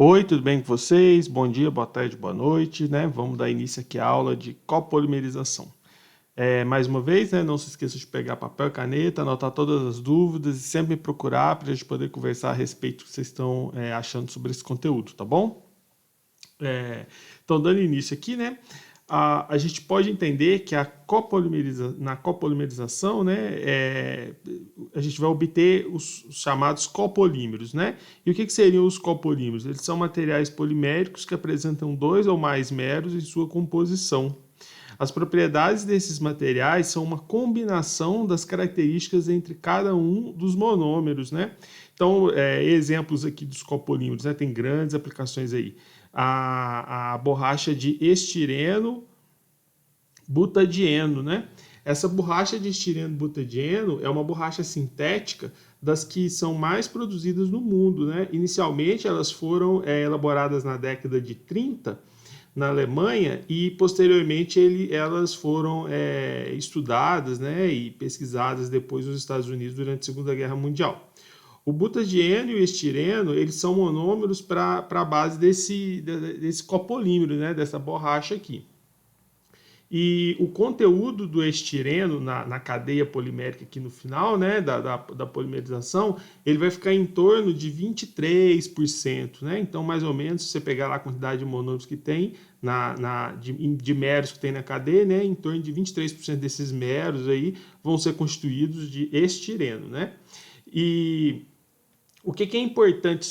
Oi, tudo bem com vocês? Bom dia, boa tarde, boa noite, né? Vamos dar início aqui à aula de copolimerização. Mais uma vez, né? Não se esqueça de pegar papel e caneta, anotar todas as dúvidas e sempre me procurar para a gente poder conversar a respeito do que vocês estão achando sobre esse conteúdo, tá bom? Então, dando início aqui, né? A gente pode entender que na copolimerização, né, a gente vai obter os chamados copolímeros, né? E o que seriam os copolímeros? Eles são materiais poliméricos que apresentam dois ou mais meros em sua composição. As propriedades desses materiais são uma combinação das características entre cada um dos monômeros, né? Então, exemplos aqui dos copolímeros, né? Tem grandes aplicações aí. A borracha de estireno butadieno, né? Essa borracha de estireno butadieno é uma borracha sintética das que são mais produzidas no mundo, né? Inicialmente elas foram elaboradas na década de 30 na Alemanha e posteriormente elas foram estudadas, né, e pesquisadas depois nos Estados Unidos durante a Segunda Guerra Mundial. O butadieno e o estireno, eles são monômeros para a base desse copolímero, né, dessa borracha aqui. E o conteúdo do estireno na cadeia polimérica aqui no final, né, da polimerização, ele vai ficar em torno de 23%, né? Então, mais ou menos, se você pegar lá a quantidade de monômeros que tem, de meros que tem na cadeia, né, em torno de 23% desses meros aí vão ser constituídos de estireno, né? E o que é importante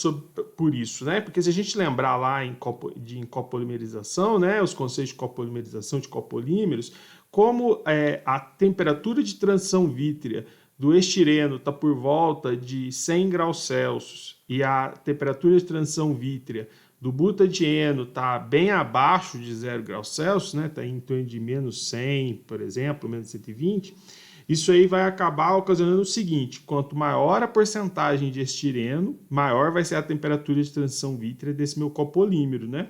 por isso, né? Porque se a gente lembrar lá em copolimerização, né, os conceitos de copolimerização de copolímeros, como a temperatura de transição vítrea do estireno está por volta de 100 graus Celsius e a temperatura de transição vítrea do butadieno está bem abaixo de 0 graus Celsius, né? Está em torno de menos 100, por exemplo, menos 120. Isso aí vai acabar ocasionando o seguinte: quanto maior a porcentagem de estireno, maior vai ser a temperatura de transição vítrea desse meu copolímero, né?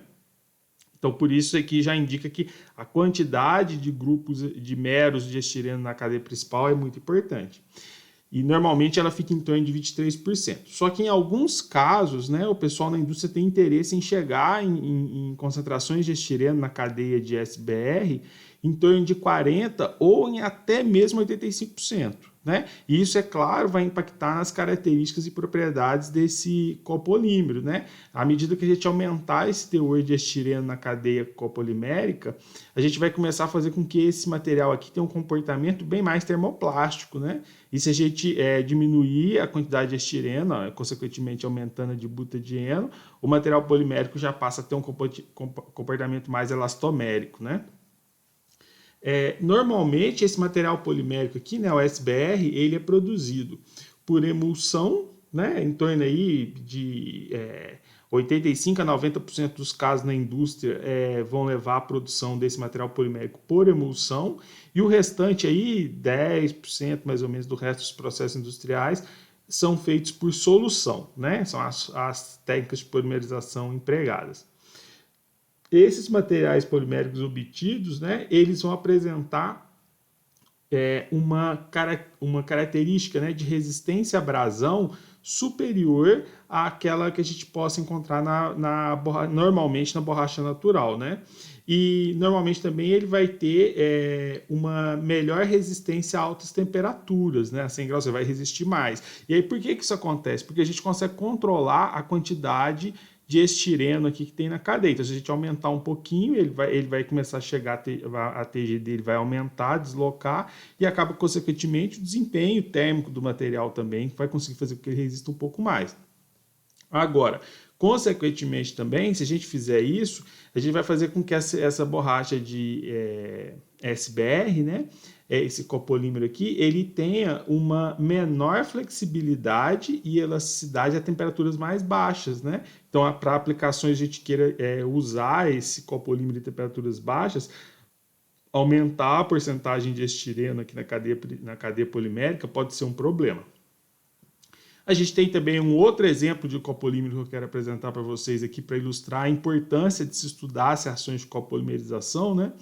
Então, por isso aqui já indica que a quantidade de grupos de meros de estireno na cadeia principal é muito importante. E normalmente ela fica em torno de 23%. Só que em alguns casos, né, o pessoal na indústria tem interesse em chegar em concentrações de estireno na cadeia de SBR em torno de 40% ou em até mesmo 85%. Né? E isso, é claro, vai impactar nas características e propriedades desse copolímero. Né? À medida que a gente aumentar esse teor de estireno na cadeia copolimérica, a gente vai começar a fazer com que esse material aqui tenha um comportamento bem mais termoplástico. Né? E se a gente diminuir a quantidade de estireno, consequentemente aumentando a de butadieno, o material polimérico já passa a ter um comportamento mais elastomérico, né? Normalmente esse material polimérico aqui, né, o SBR, ele é produzido por emulsão, né, em torno aí de 85 a 90% dos casos na indústria vão levar à produção desse material polimérico por emulsão, e o restante aí, 10% mais ou menos do resto dos processos industriais, são feitos por solução, né, são as técnicas de polimerização empregadas. Esses materiais poliméricos obtidos, né, eles vão apresentar uma característica, né, de resistência à abrasão superior àquela que a gente possa encontrar normalmente na borracha natural, né? E normalmente também ele vai ter uma melhor resistência a altas temperaturas, né? A 100 graus você vai resistir mais. E aí por que isso acontece? Porque a gente consegue controlar a quantidade de estireno aqui que tem na cadeia. Então, se a gente aumentar um pouquinho, ele vai começar a chegar, a TG dele vai aumentar, deslocar, e acaba, consequentemente, o desempenho térmico do material também vai conseguir fazer com que ele resista um pouco mais. Agora, consequentemente também, se a gente fizer isso, a gente vai fazer com que essa borracha de SBR, né, esse copolímero aqui, ele tenha uma menor flexibilidade e elasticidade a temperaturas mais baixas, né? Então, para aplicações a gente queira usar esse copolímero em temperaturas baixas, aumentar a porcentagem de estireno aqui na cadeia polimérica pode ser um problema. A gente tem também um outro exemplo de copolímero que eu quero apresentar para vocês aqui para ilustrar a importância de se estudar as reações de copolimerização, né?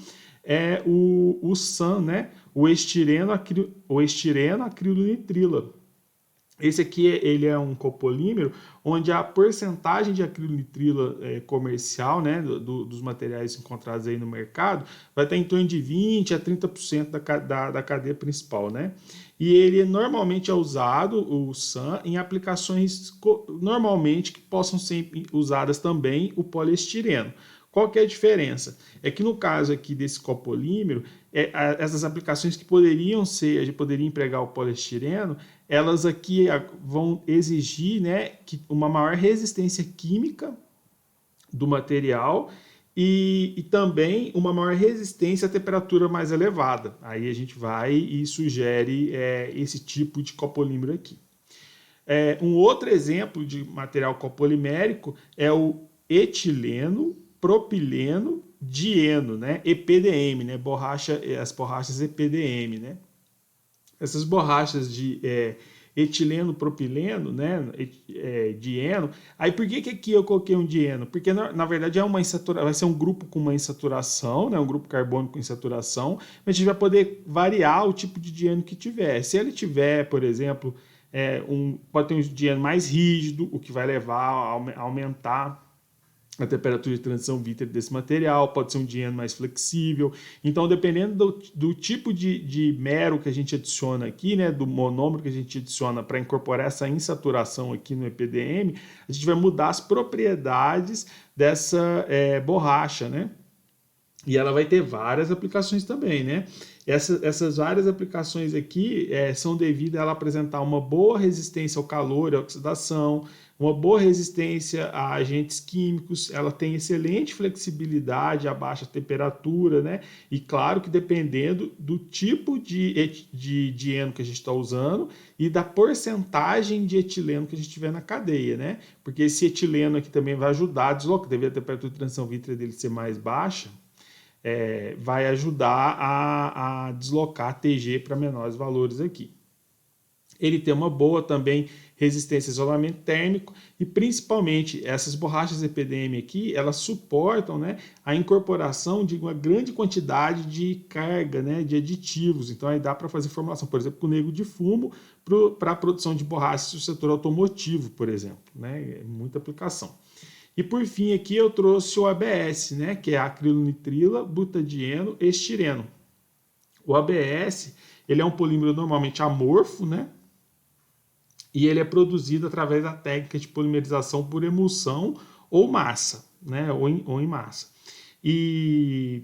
É o SAN, né? O estireno acrilonitrila. Esse aqui ele é um copolímero onde a porcentagem de acrilonitrila comercial, né, dos materiais encontrados aí no mercado, vai estar em torno de 20 a 30% da cadeia principal, né? E ele normalmente é usado, o SAN, em aplicações normalmente que possam ser usadas também o poliestireno. Qual que é a diferença? É que no caso aqui desse copolímero, essas aplicações que poderiam empregar o poliestireno, elas aqui vão exigir, né, uma maior resistência química do material e também uma maior resistência à temperatura mais elevada. Aí a gente vai e sugere esse tipo de copolímero aqui. Um outro exemplo de material copolimérico é o etileno, propileno, dieno, né? EPDM, né? As borrachas EPDM, né? Essas borrachas de etileno, propileno, né, dieno. Aí por que aqui eu coloquei um dieno? Porque na verdade vai ser um grupo com uma insaturação, né, um grupo carbônico com insaturação, mas a gente vai poder variar o tipo de dieno que tiver. Se ele tiver, por exemplo, pode ter um dieno mais rígido, o que vai levar a aumentar a temperatura de transição vítrea desse material, pode ser um dieno mais flexível. Então, dependendo do tipo de mero que a gente adiciona aqui, né, do monômero que a gente adiciona para incorporar essa insaturação aqui no EPDM, a gente vai mudar as propriedades dessa borracha, né? E ela vai ter várias aplicações também, né? Essas várias aplicações aqui são devidas a ela apresentar uma boa resistência ao calor e à oxidação, uma boa resistência a agentes químicos, ela tem excelente flexibilidade a baixa temperatura, né? E claro que dependendo do tipo de dieno que a gente está usando e da porcentagem de etileno que a gente tiver na cadeia, né? Porque esse etileno aqui também vai ajudar a deslocar, devido à temperatura de transição vítrea dele ser mais baixa, vai ajudar a deslocar a TG para menores valores aqui. Ele tem uma boa também resistência a isolamento térmico e principalmente essas borrachas EPDM aqui, elas suportam, né, a incorporação de uma grande quantidade de carga, né, de aditivos. Então aí dá para fazer formulação, por exemplo, com nego de fumo para a produção de borrachas do setor automotivo, por exemplo, né, muita aplicação. E por fim aqui eu trouxe o ABS, né, que é acrilonitrila, butadieno, estireno. O ABS, ele é um polímero normalmente amorfo, né, e ele é produzido através da técnica de polimerização por emulsão ou massa, né, ou em massa. E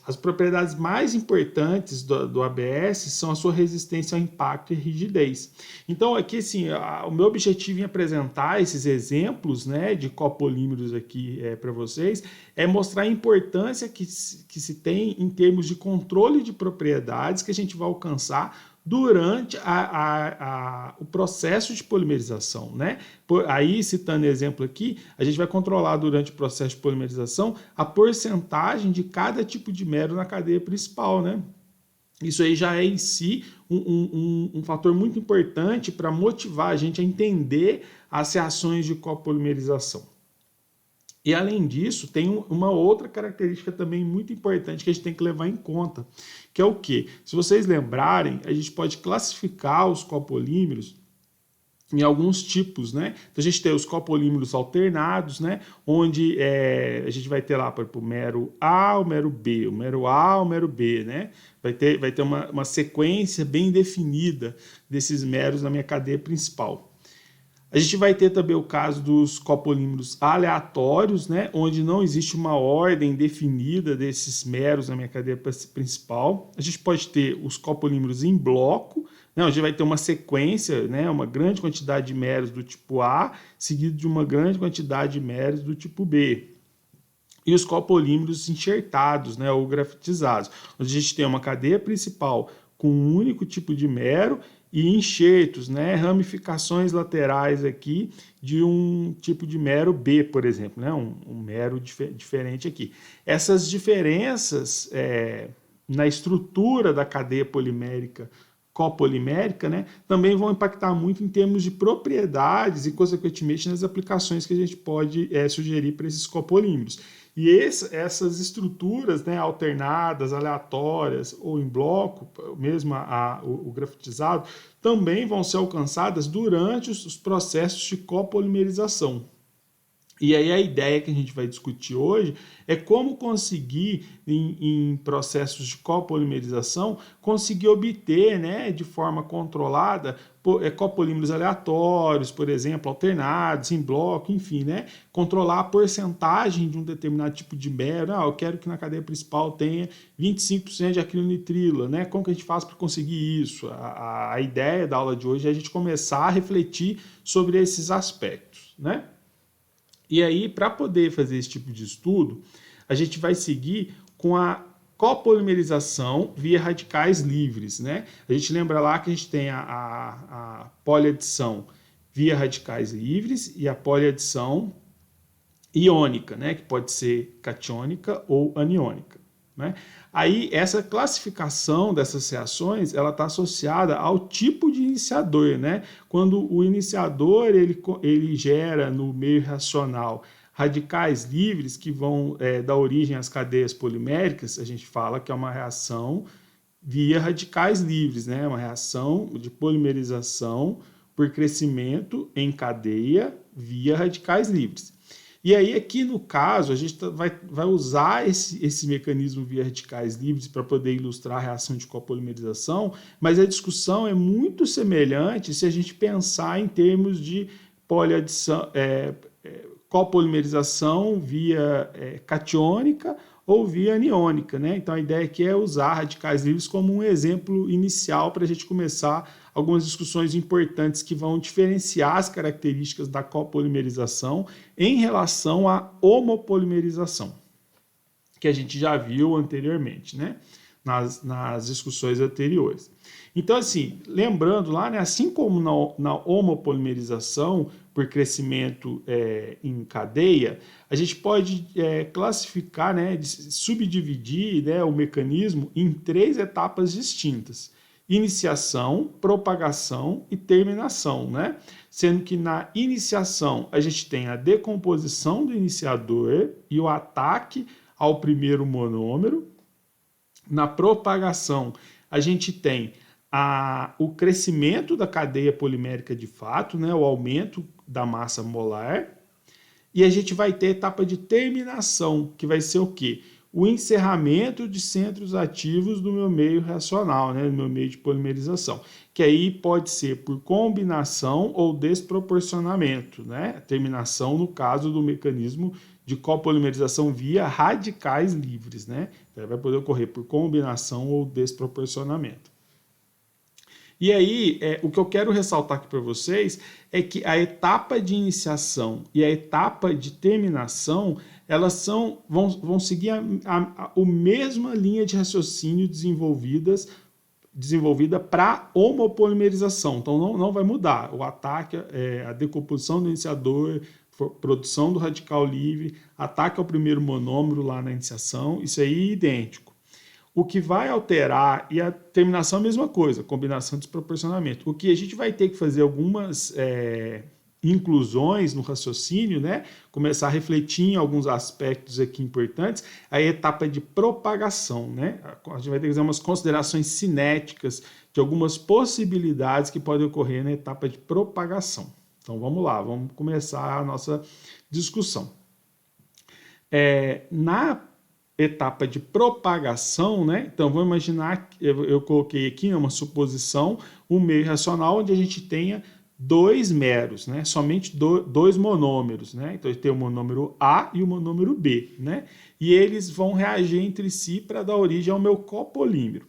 as propriedades mais importantes do ABS são a sua resistência ao impacto e rigidez. Então aqui assim, o meu objetivo em apresentar esses exemplos, né, de copolímeros aqui para vocês é mostrar a importância que se tem em termos de controle de propriedades que a gente vai alcançar durante o processo de polimerização, né? Aí, citando exemplo aqui, a gente vai controlar durante o processo de polimerização a porcentagem de cada tipo de mero na cadeia principal, né? Isso aí já é em si um fator muito importante para motivar a gente a entender as reações de copolimerização. E além disso, tem uma outra característica também muito importante que a gente tem que levar em conta, que é o quê? Se vocês lembrarem, a gente pode classificar os copolímeros em alguns tipos, né? Então a gente tem os copolímeros alternados, né? Onde a gente vai ter lá, por exemplo, o mero A, o mero B, o mero A, o mero B, né? Vai ter uma sequência bem definida desses meros na minha cadeia principal. A gente vai ter também o caso dos copolímeros aleatórios, né, onde não existe uma ordem definida desses meros na minha cadeia principal. A gente pode ter os copolímeros em bloco, né, onde vai ter uma sequência, né, uma grande quantidade de meros do tipo A, seguido de uma grande quantidade de meros do tipo B. E os copolímeros enxertados, né, ou grafitizados, onde a gente tem uma cadeia principal com um único tipo de mero e enxertos, né, ramificações laterais aqui de um tipo de mero B, por exemplo, né, um mero diferente aqui. Essas diferenças na estrutura da cadeia polimérica copolimérica, né, também vão impactar muito em termos de propriedades e, consequentemente, nas aplicações que a gente pode sugerir para esses copolímeros. E essas estruturas, né, alternadas, aleatórias ou em bloco, mesmo o grafitizado, também vão ser alcançadas durante os processos de copolimerização. E aí a ideia que a gente vai discutir hoje é como conseguir, em processos de copolimerização, conseguir obter, né, de forma controlada copolímeros aleatórios, por exemplo, alternados, em bloco, enfim, né, controlar a porcentagem de um determinado tipo de mero. Eu quero que na cadeia principal tenha 25% de acrilonitrila, né? Como que a gente faz para conseguir isso? A ideia da aula de hoje é a gente começar a refletir sobre esses aspectos, né? E aí, para poder fazer esse tipo de estudo, a gente vai seguir com a copolimerização via radicais livres, né? A gente lembra lá que a gente tem a poliadição via radicais livres e a poliadição iônica, né? Que pode ser catiônica ou aniônica, né? Aí, essa classificação dessas reações, ela está associada ao tipo de iniciador, né? Quando o iniciador, ele gera no meio reacional radicais livres que vão dar origem às cadeias poliméricas, a gente fala que é uma reação via radicais livres, né? Uma reação de polimerização por crescimento em cadeia via radicais livres. E aí, aqui no caso, a gente vai usar esse mecanismo via radicais livres para poder ilustrar a reação de copolimerização, mas a discussão é muito semelhante se a gente pensar em termos de copolimerização via catiônica ou via aniônica, né? Então, a ideia aqui é usar radicais livres como um exemplo inicial para a gente começar algumas discussões importantes que vão diferenciar as características da copolimerização em relação à homopolimerização, que a gente já viu anteriormente, né? Nas discussões anteriores. Então, assim, lembrando lá, né, assim como na homopolimerização por crescimento em cadeia, a gente pode classificar, né, subdividir, né, o mecanismo em 3 etapas distintas: iniciação, propagação e terminação, né? Sendo que na iniciação a gente tem a decomposição do iniciador e o ataque ao primeiro monômero. Na propagação a gente tem o crescimento da cadeia polimérica de fato, né? O aumento da massa molar. E a gente vai ter a etapa de terminação, que vai ser o quê? O encerramento de centros ativos do meu meio reacional, né, do meu meio de polimerização, que aí pode ser por combinação ou desproporcionamento, né? A terminação no caso do mecanismo de copolimerização via radicais livres, né? Então, vai poder ocorrer por combinação ou desproporcionamento. E aí, o que eu quero ressaltar aqui para vocês é que a etapa de iniciação e a etapa de terminação, elas vão seguir a mesma linha de raciocínio desenvolvida para homopolimerização. Então, não vai mudar. O ataque, a decomposição do iniciador, produção do radical livre, ataque ao primeiro monômero lá na iniciação, isso aí é idêntico. O que vai alterar, e a terminação é a mesma coisa, combinação de desproporcionamento. O que a gente vai ter que fazer algumas inclusões no raciocínio, né? Começar a refletir em alguns aspectos aqui importantes, a etapa de propagação, né? A gente vai ter que fazer umas considerações cinéticas de algumas possibilidades que podem ocorrer na etapa de propagação. Então vamos lá, vamos começar a nossa discussão. Na etapa de propagação, né? Então vamos imaginar, eu coloquei aqui uma suposição, um meio racional onde a gente tenha 2 meros, né? Somente 2 monômeros, né? Então a gente tem o monômero A e o monômero B, né? E eles vão reagir entre si para dar origem ao meu copolímero.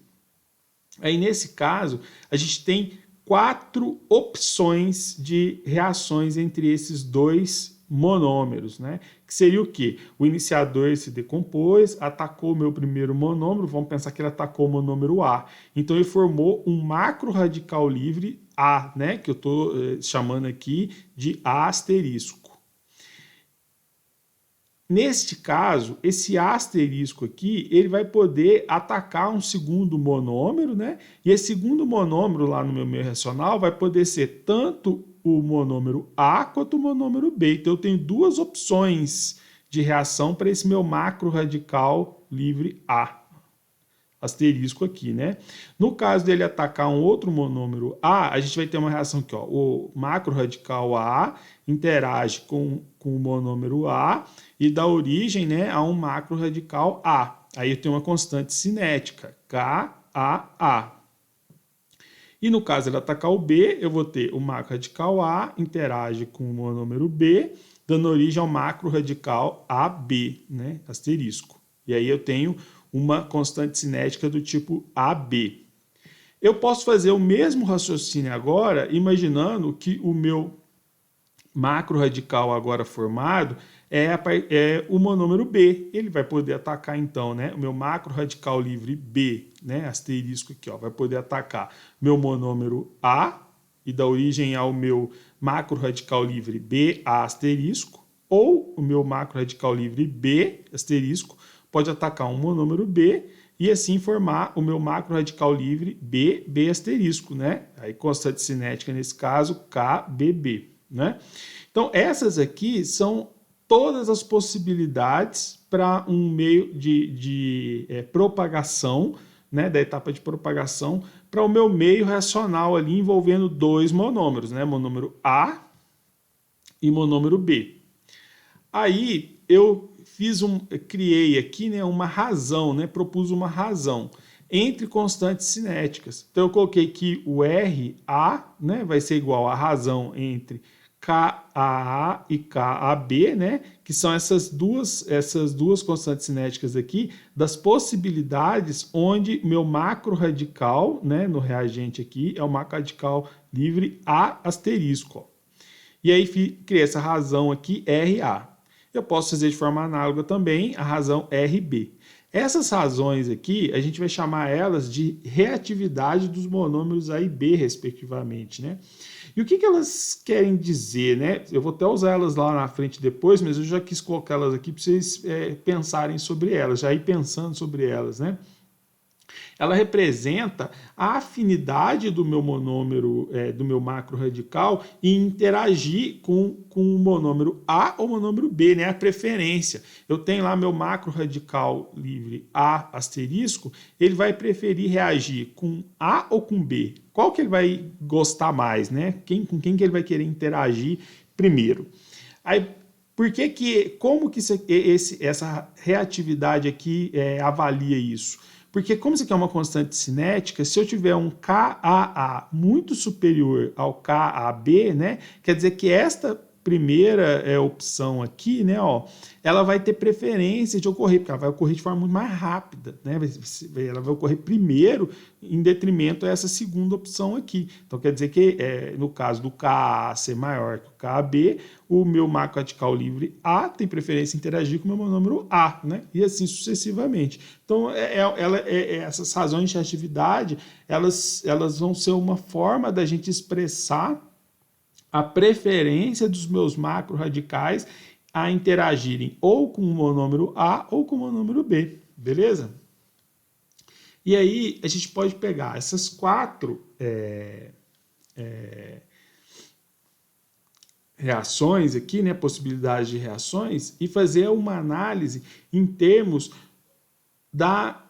Aí nesse caso, a gente tem 4 opções de reações entre esses 2 monômeros, né? Que seria o quê? O iniciador se decompôs, atacou o meu primeiro monômero, vamos pensar que ele atacou o monômero A. Então ele formou um macro radical livre A, né? Que eu estou chamando aqui de A asterisco. neste caso, esse asterisco aqui, ele vai poder atacar um segundo monômero, né? E esse segundo monômero lá no meu meio racional vai poder ser tanto o monômero A quanto o monômero B. Então eu tenho duas opções de reação para esse meu macro radical livre A. Asterisco aqui, né? No caso dele atacar um outro monômero A, a gente vai ter uma reação aqui, ó. O macro radical A interage com o monômero A e dá origem, né, a um macro radical A. Aí eu tenho uma constante cinética, KAA. E no caso ele atacar o B, eu vou ter o macro radical A interage com o monômero B, dando origem ao macro radical AB, né, asterisco. E aí eu tenho uma constante cinética do tipo AB. Eu posso fazer o mesmo raciocínio agora, imaginando que o meu macro radical agora formado é o monômero B. Ele vai poder atacar, então, né, o meu macro radical livre B, né, asterisco aqui, ó, vai poder atacar meu monômero A e dar origem ao meu macro radical livre B, A asterisco, ou o meu macro radical livre B, asterisco, pode atacar um monômero B e assim formar o meu macro radical livre B, B asterisco, né? Aí constante cinética nesse caso, KBB, né? Então essas aqui são todas as possibilidades para um meio de propagação, né, da etapa de propagação para o meu meio reacional ali envolvendo dois monômeros, né? Monômero A e monômero B. Aí eu criei aqui, né, uma razão, né, propus uma razão entre constantes cinéticas. Então eu coloquei que o RA, né, vai ser igual à razão entre KAA e KAB, né, que são essas duas constantes cinéticas aqui, das possibilidades onde meu macro radical, né, no reagente aqui, é o macro radical livre A asterisco. Ó. E aí criei essa razão aqui, RA. Eu posso fazer de forma análoga também a razão RB. Essas razões aqui, a gente vai chamar elas de reatividade dos monômeros A e B, respectivamente, né? E o que elas querem dizer, né? Eu vou até usar elas lá na frente depois, mas eu já quis colocar elas aqui para vocês pensarem sobre elas, já ir pensando sobre elas, né? Ela representa a afinidade do meu monômero, do meu macro radical em interagir com o monômero A ou monômero B, né? A preferência. Eu tenho lá meu macro radical livre A asterisco, ele vai preferir reagir com A ou com B? Qual que ele vai gostar mais, né? Com quem que ele vai querer interagir primeiro? Aí, como que essa reatividade aqui avalia isso? Porque como isso aqui é uma constante cinética, se eu tiver um KAA muito superior ao KAB, né, quer dizer que esta primeira opção aqui, né, ó, ela vai ter preferência de ocorrer, porque ela vai ocorrer de forma muito mais rápida, né, ela vai ocorrer primeiro em detrimento a essa segunda opção aqui. Então quer dizer que no caso do KA ser maior que o KAB, o meu macro radical livre A tem preferência em interagir com o meu monômero A, né, e assim sucessivamente. Então essas razões de reatividade, elas vão ser uma forma da gente expressar a preferência dos meus macro radicais a interagirem ou com o monômero A ou com o monômero B, beleza? E aí a gente pode pegar essas quatro reações aqui, né, possibilidades de reações, e fazer uma análise em termos da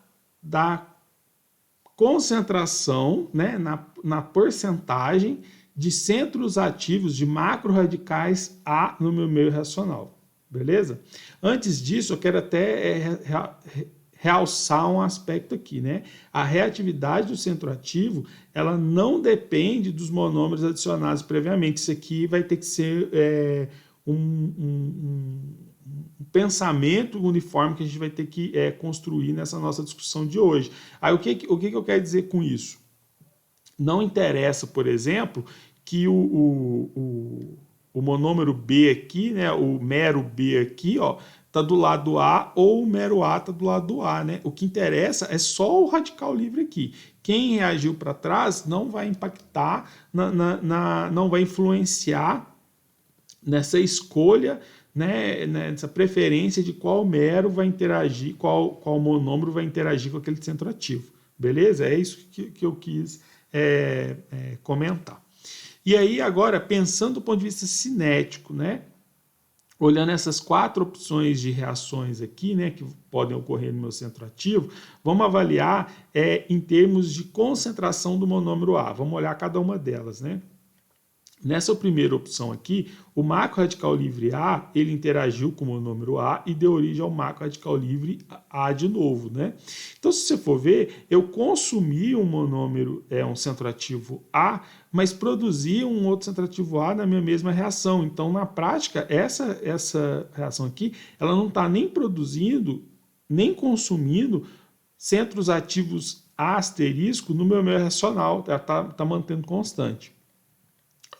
concentração, né, na porcentagem de centros ativos de macro radicais A no meu meio racional, beleza? Antes disso, eu quero até realçar um aspecto aqui, né? A reatividade do centro ativo, ela não depende dos monômeros adicionados previamente. Isso aqui vai ter que ser um pensamento uniforme que a gente vai ter que construir nessa nossa discussão de hoje. Aí o que eu quero dizer com isso? Não interessa, por exemplo, que o monômero B aqui, né, o mero B aqui, ó, está do lado A ou o mero A está do lado do A, né? O que interessa é só o radical livre aqui. Quem reagiu para trás não vai impactar, não vai influenciar nessa escolha né, nessa preferência de qual mero vai interagir, qual monômero vai interagir com aquele centro ativo. Beleza? É isso que eu quis comentar. E aí, agora, pensando do ponto de vista cinético, né? Olhando essas 4 opções de reações aqui, né, que podem ocorrer no meu centro ativo, vamos avaliar em termos de concentração do monômero A. Vamos olhar cada uma delas, né? Nessa primeira opção aqui, o macro-radical livre A, ele interagiu com o monômero A e deu origem ao macro-radical livre A de novo, né? Então, se você for ver, eu consumi um monômero, um centro ativo A, mas produzi um outro centro ativo A na minha mesma reação. Então, na prática, essa reação aqui, ela não está nem produzindo, nem consumindo centros ativos A asterisco no meu meio reacional, ela está mantendo constante.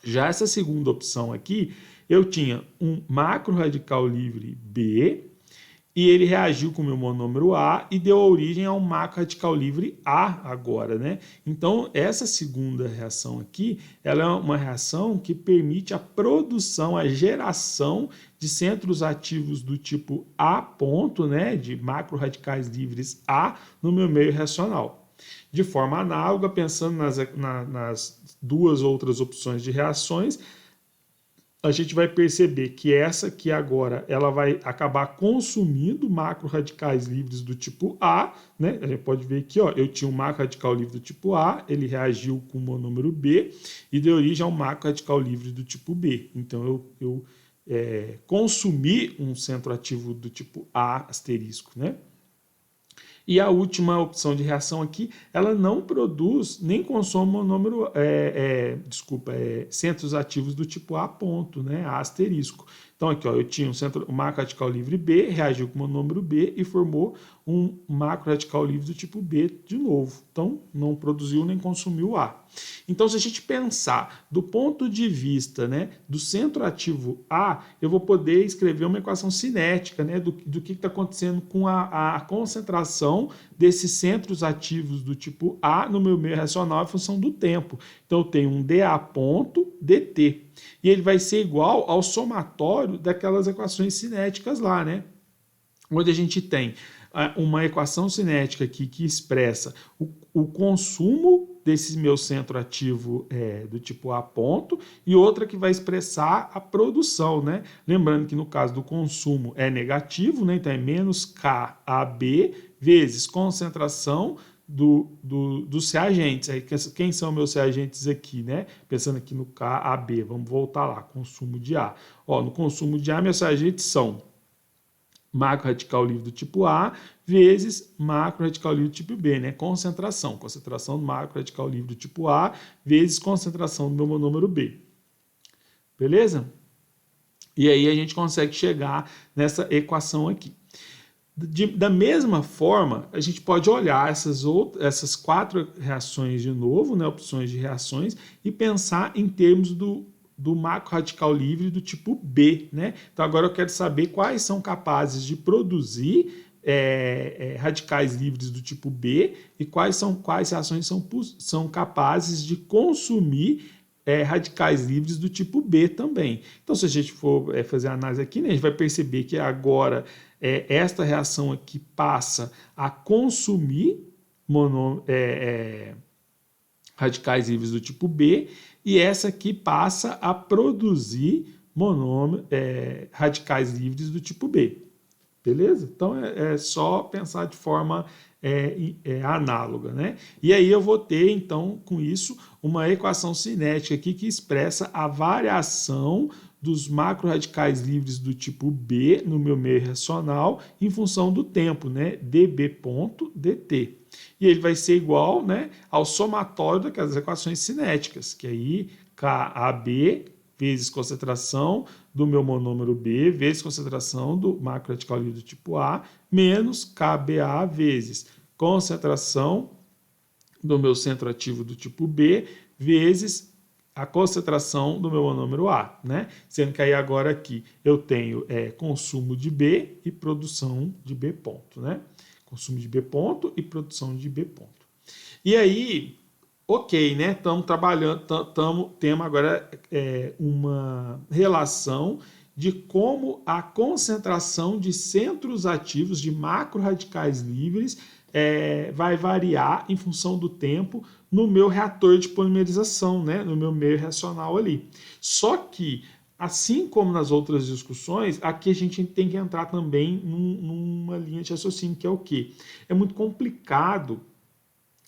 Já essa segunda opção aqui, eu tinha um macro radical livre B e ele reagiu com o meu monômero A e deu origem a um macro radical livre A agora, né? Então, essa segunda reação aqui, ela é uma reação que permite a produção, a geração de centros ativos do tipo A ponto, né, de macro radicais livres A no meu meio reacional. De forma análoga, pensando nas 2 outras opções de reações, a gente vai perceber que essa aqui agora ela vai acabar consumindo macro radicais livres do tipo A, né? A gente pode ver aqui, ó, eu tinha um macro radical livre do tipo A, ele reagiu com o monômero B e deu origem a um macro radical livre do tipo B. Então eu consumi um centro ativo do tipo A asterisco, né? E a última opção de reação aqui, ela não produz nem consome monômero, centros ativos do tipo A ponto, né, A asterisco. Então aqui, ó, eu tinha um macro radical livre B, reagiu com o monômero B e formou um macro radical livre do tipo B de novo. Então não produziu nem consumiu A. Então, se a gente pensar do ponto de vista, né, do centro ativo A, eu vou poder escrever uma equação cinética, né, do que está acontecendo com a concentração desses centros ativos do tipo A no meu meio reacional em função do tempo. Então, eu tenho um dA ponto dt. E ele vai ser igual ao somatório daquelas equações cinéticas lá, né? Onde a gente tem uma equação cinética aqui que expressa o consumo desse meu centro ativo do tipo A ponto e outra que vai expressar a produção, né? Lembrando que no caso do consumo é negativo, né? Então é menos KAB vezes concentração dos reagentes. Aí, quem são meus reagentes aqui, né? Pensando aqui no KAB, vamos voltar lá, consumo de A. Ó, no consumo de A, meus reagentes são macro radical livre do tipo A vezes macro radical livre do tipo B, né? Concentração do macro radical livre do tipo A vezes concentração do meu monômero B. Beleza? E aí a gente consegue chegar nessa equação aqui. Da mesma forma, a gente pode olhar essas 4 reações de novo, né? Opções de reações, e pensar em termos do macro radical livre do tipo B, né? Então agora eu quero saber quais são capazes de produzir radicais livres do tipo B e quais reações são capazes de consumir radicais livres do tipo B também. Então, se a gente for fazer a análise aqui, né, a gente vai perceber que agora esta reação aqui passa a consumir radicais livres do tipo B e essa aqui passa a produzir radicais livres do tipo B. Beleza? Então é só pensar de forma análoga, né? E aí eu vou ter, então, com isso, uma equação cinética aqui que expressa a variação dos macro-radicais livres do tipo B no meu meio reacional em função do tempo, né? dB ponto dt. E ele vai ser igual, né, ao somatório daquelas equações cinéticas, que aí KAB vezes concentração do meu monômero B vezes concentração do macro radical livre do tipo A menos KBA vezes concentração do meu centro ativo do tipo B vezes a concentração do meu monômero A, né? Sendo que aí agora aqui eu tenho consumo de B e produção de B ponto, né? Consumo de B ponto e produção de B ponto. E aí, ok, né? Estamos trabalhando, temos agora uma relação de como a concentração de centros ativos, de macro-radicais livres, vai variar em função do tempo no meu reator de polimerização, né, no meu meio reacional ali. Só que, assim como nas outras discussões, aqui a gente tem que entrar também numa linha de raciocínio, que é o quê? É muito complicado,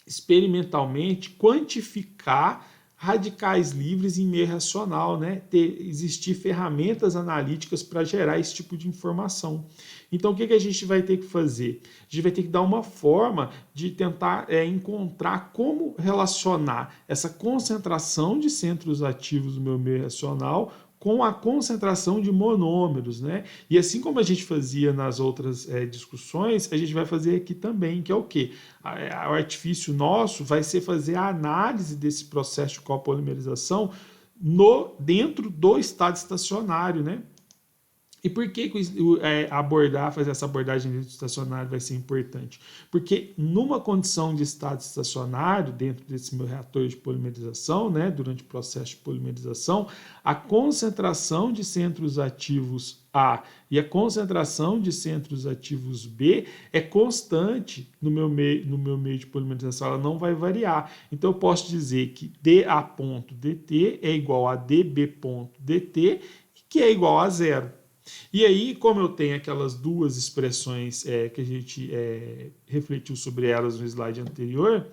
experimentalmente, quantificar radicais livres em meio racional, né? Existir ferramentas analíticas para gerar esse tipo de informação. Então, o que a gente vai ter que fazer? A gente vai ter que dar uma forma de tentar encontrar como relacionar essa concentração de centros ativos no meu meio racional com a concentração de monômeros, né? E assim como a gente fazia nas outras discussões, a gente vai fazer aqui também, que é o quê? O artifício nosso vai ser fazer a análise desse processo de copolimerização dentro do estado estacionário, né? E por que fazer essa abordagem dentro do estacionário vai ser importante? Porque numa condição de estado estacionário, dentro desse meu reator de polimerização, né, durante o processo de polimerização, a concentração de centros ativos A e a concentração de centros ativos B é constante no meu meio de polimerização, ela não vai variar. Então eu posso dizer que dA.dt é igual a dB.dt, que é igual a zero. E aí, como eu tenho aquelas duas expressões que a gente refletiu sobre elas no slide anterior,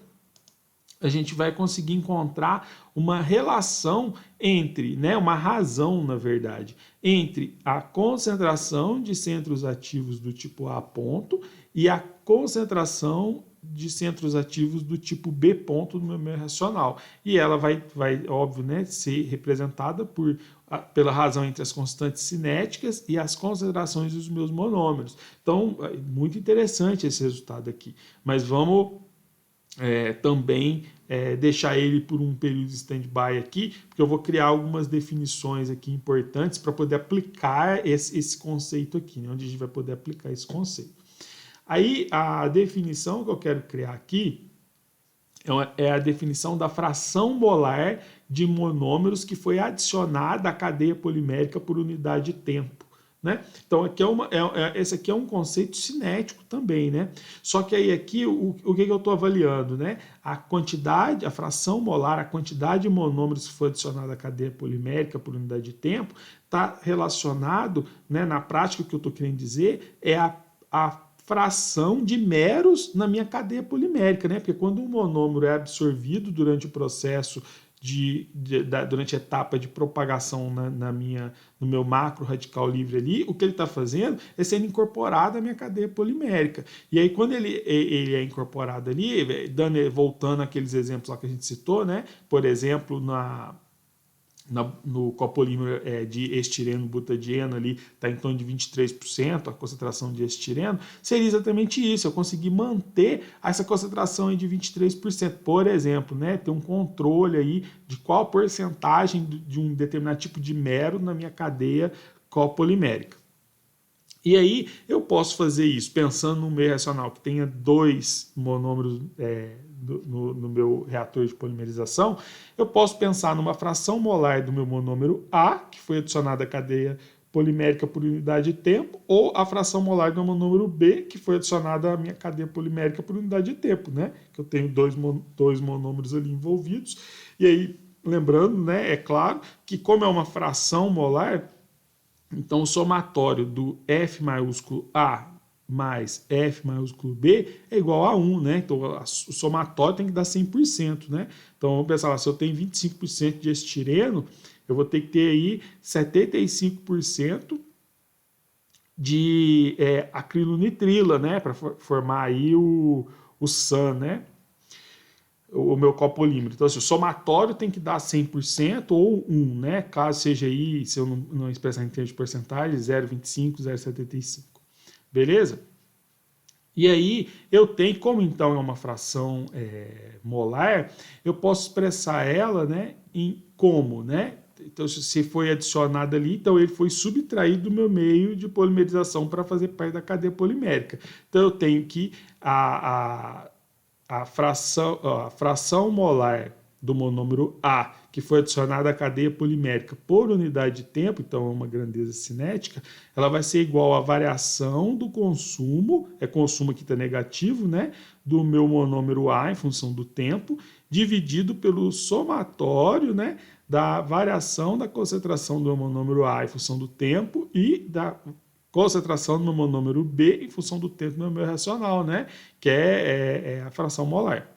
a gente vai conseguir encontrar uma relação entre, né, uma razão, na verdade, entre a concentração de centros ativos do tipo A ponto e a concentração de centros ativos do tipo B ponto no meu meio racional. E ela vai óbvio, né, ser representada pela razão entre as constantes cinéticas e as concentrações dos meus monômeros. Então, muito interessante esse resultado aqui. Mas vamos também deixar ele por um período de stand-by aqui, porque eu vou criar algumas definições aqui importantes para poder aplicar esse conceito aqui, né, onde a gente vai poder aplicar esse conceito. Aí, a definição que eu quero criar aqui é a definição da fração molar de monômeros que foi adicionada à cadeia polimérica por unidade de tempo, né? Então, esse aqui é um conceito cinético também, né? Só que aí aqui, o que eu estou avaliando, né? A quantidade, a fração molar, a quantidade de monômeros que foi adicionada à cadeia polimérica por unidade de tempo está relacionado, né, na prática, o que eu estou querendo dizer é a fração de meros na minha cadeia polimérica, né? Porque quando um monômero é absorvido durante o processo durante a etapa de propagação no meu macro radical livre ali, o que ele está fazendo é sendo incorporado à minha cadeia polimérica. E aí, quando ele é incorporado ali, voltando àqueles exemplos lá que a gente citou, né? Por exemplo, no copolímero de estireno butadieno ali está em torno de 23%, a concentração de estireno, seria exatamente isso, eu conseguir manter essa concentração de 23%, por exemplo, né, ter um controle aí de qual porcentagem de um determinado tipo de mero na minha cadeia copolimérica. E aí eu posso fazer isso pensando num meio racional que tenha dois monômeros no meu reator de polimerização. Eu posso pensar numa fração molar do meu monômero A, que foi adicionada à cadeia polimérica por unidade de tempo, ou a fração molar do meu monômero B, que foi adicionada à minha cadeia polimérica por unidade de tempo, né? Que eu tenho dois monômeros ali envolvidos. E aí, lembrando, né, é claro que como é uma fração molar, então o somatório do F maiúsculo A mais F maiúsculo B é igual a 1, né? Então o somatório tem que dar 100%, né? Então vamos pensar lá, se eu tenho 25% de estireno, eu vou ter que ter aí 75% de acrilonitrila, né? Para formar aí o SAN, né? O meu copolímero. Então, assim, o somatório tem que dar 100% ou 1, né? Caso seja aí, se eu não expressar em termos de porcentagem, 0,25, 0,75. Beleza? E aí, eu tenho, como então é uma fração molar, eu posso expressar ela, né, em como, né? Então, se foi adicionado ali, então ele foi subtraído do meu meio de polimerização para fazer parte da cadeia polimérica. Então, eu tenho que a fração molar do monômero A, que foi adicionada à cadeia polimérica por unidade de tempo, então é uma grandeza cinética, ela vai ser igual à variação do consumo, consumo aqui está negativo, né, do meu monômero A em função do tempo, dividido pelo somatório, né, da variação da concentração do meu monômero A em função do tempo e da concentração do meu monômero B em função do tempo do meu racional, né, que é a fração molar.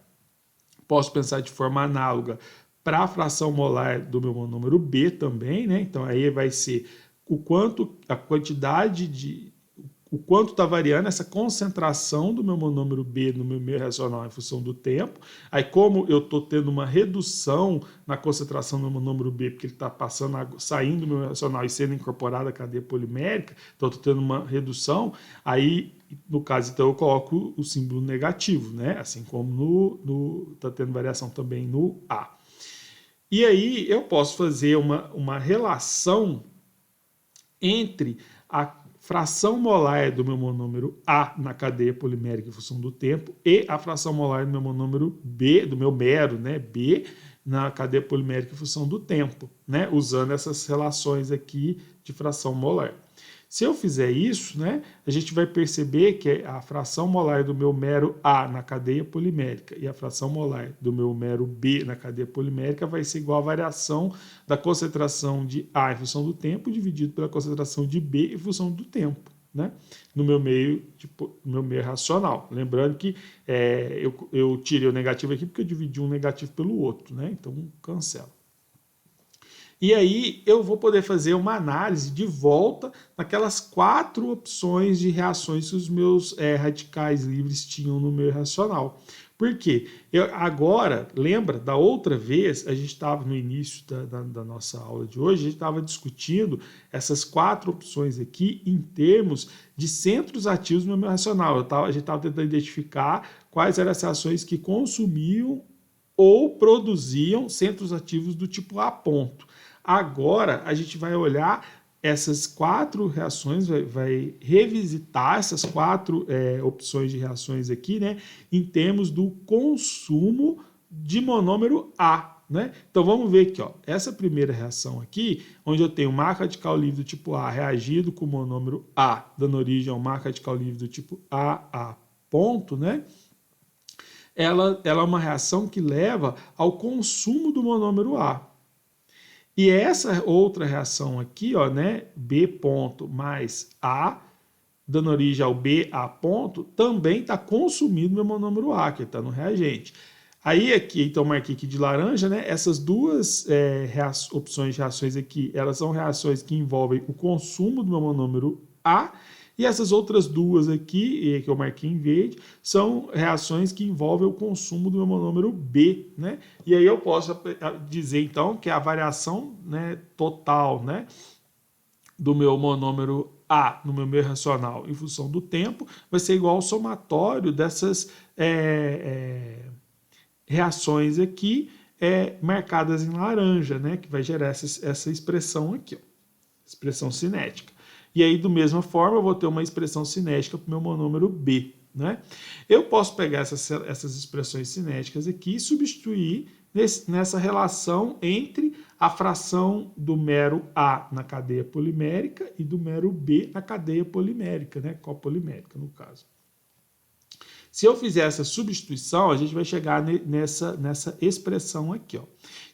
Posso pensar de forma análoga para a fração molar do meu monômero B também, né? Então aí vai ser o quanto está variando essa concentração do meu monômero B no meu meio racional em função do tempo. Aí como eu estou tendo uma redução na concentração do meu monômero B, porque ele está saindo do meu racional e sendo incorporado à cadeia polimérica, então eu estou tendo uma redução, aí no caso, então, eu coloco o símbolo negativo, né? Assim como está tendo variação também no A. E aí eu posso fazer uma relação entre a fração molar do meu monômero A na cadeia polimérica em função do tempo e a fração molar do meu monômero B, do meu mero, né, B, na cadeia polimérica em função do tempo, né, usando essas relações aqui de fração molar. Se eu fizer isso, né, a gente vai perceber que a fração molar do meu mero A na cadeia polimérica e a fração molar do meu mero B na cadeia polimérica vai ser igual à variação da concentração de A em função do tempo dividido pela concentração de B em função do tempo, né, no meu meio racional. Lembrando que eu tirei o negativo aqui porque eu dividi um negativo pelo outro, né, então cancela. E aí eu vou poder fazer uma análise de volta naquelas 4 opções de reações que os meus radicais livres tinham no meu racional. Por quê? Agora, lembra, da outra vez, a gente estava no início da nossa aula de hoje, a gente estava discutindo essas 4 opções aqui em termos de centros ativos no meu racional. A gente estava tentando identificar quais eram as reações que consumiam ou produziam centros ativos do tipo A ponto. Agora a gente vai olhar essas 4 reações, vai revisitar essas 4 opções de reações aqui, né, em termos do consumo de monômero A. Né? Então vamos ver aqui, ó, essa primeira reação aqui, onde eu tenho marca radical livre do tipo A reagido com o monômero A, dando origem ao marca radical livre do tipo A ponto, né? Ela é uma reação que leva ao consumo do monômero A. E essa outra reação aqui, ó, né, B ponto mais A, dando origem ao BA ponto, também está consumindo meu monômero A, que está no reagente. Aí aqui, então marquei aqui de laranja, né, essas duas opções de reações aqui, elas são reações que envolvem o consumo do meu monômero A, e essas outras duas aqui, que eu marquei em verde, são reações que envolvem o consumo do meu monômero B, né? E aí eu posso dizer, então, que a variação, né, total, né, do meu monômero A no meu meio racional em função do tempo vai ser igual ao somatório dessas reações aqui marcadas em laranja, né, que vai gerar essa expressão aqui, ó, expressão cinética. E aí, da mesma forma, eu vou ter uma expressão cinética para o meu monômero B. Né? Eu posso pegar essas expressões cinéticas aqui e substituir nessa relação entre a fração do mero A na cadeia polimérica e do mero B na cadeia polimérica, né? Copolimérica, no caso. Se eu fizer essa substituição, a gente vai chegar nessa expressão aqui, ó.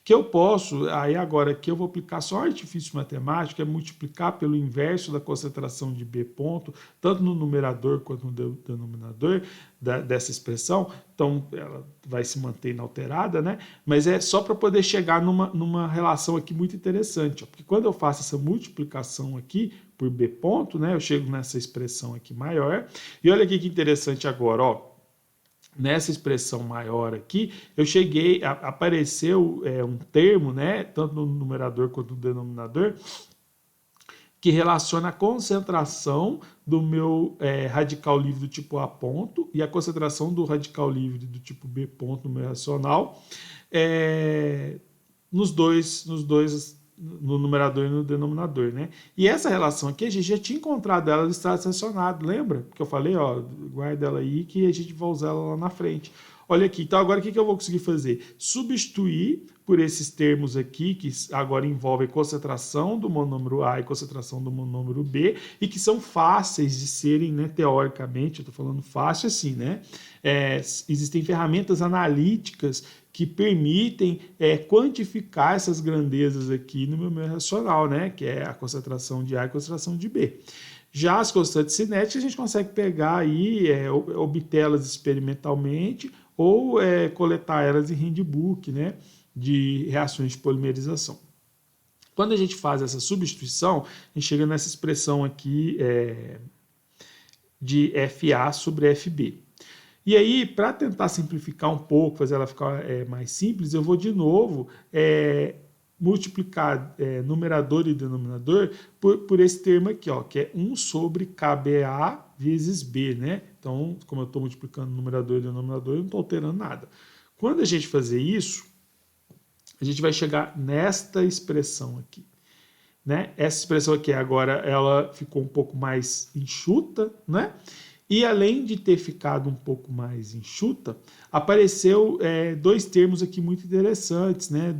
Que eu posso, aí agora aqui eu vou aplicar só artifício matemático, é multiplicar pelo inverso da concentração de B ponto, tanto no numerador quanto no denominador dessa expressão, então ela vai se manter inalterada, né? Mas é só para poder chegar numa relação aqui muito interessante, ó, porque quando eu faço essa multiplicação aqui por B ponto, né, eu chego nessa expressão aqui maior, e olha aqui que interessante agora, ó. Nessa expressão maior aqui, eu cheguei, apareceu um termo, né, tanto no numerador quanto no denominador, que relaciona a concentração do meu radical livre do tipo A ponto e a concentração do radical livre do tipo B ponto no meu racional, nos dois no numerador e no denominador, né? E essa relação aqui, a gente já tinha encontrado ela no estado sancionado, lembra? Porque eu falei, ó, guarda ela aí que a gente vai usar ela lá na frente. Olha aqui, então agora o que eu vou conseguir fazer? Substituir por esses termos aqui, que agora envolvem concentração do monômero A e concentração do monômero B, e que são fáceis de serem, né, teoricamente, eu estou falando fácil assim, né? Existem ferramentas analíticas que permitem quantificar essas grandezas aqui no meu meio racional, né? Que é a concentração de A e a concentração de B. Já as constantes cinéticas a gente consegue pegar aí, obter elas experimentalmente ou coletar elas em handbook, né, de reações de polimerização. Quando a gente faz essa substituição, a gente chega nessa expressão aqui de FA sobre FB. E aí, para tentar simplificar um pouco, fazer ela ficar mais simples, eu vou de novo multiplicar numerador e denominador por esse termo aqui, ó, que é 1 sobre KBA vezes B, né? Então, como eu estou multiplicando numerador e denominador, eu não estou alterando nada. Quando a gente fazer isso, a gente vai chegar nesta expressão aqui, né? Essa expressão aqui agora, ela ficou um pouco mais enxuta, né? E além de ter ficado um pouco mais enxuta, apareceu dois termos aqui muito interessantes, né?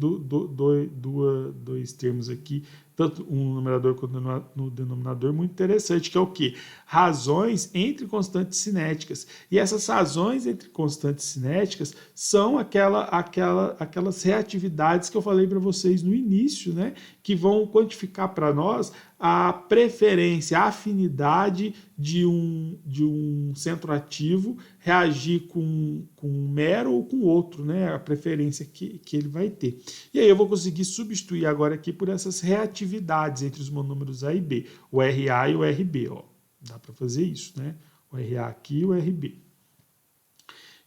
Dois termos aqui, tanto um numerador quanto no denominador, muito interessante, que é o quê? Razões entre constantes cinéticas. E essas razões entre constantes cinéticas são aquelas reatividades que eu falei para vocês no início, né? Que vão quantificar para nós a preferência, a afinidade de um centro ativo reagir com um mero ou com outro, né? A preferência que ele vai ter. E aí eu vou conseguir substituir agora aqui por essas reatividades entre os monômeros A e B, o RA e o RB, ó. Dá para fazer isso, né? O RA aqui e o RB.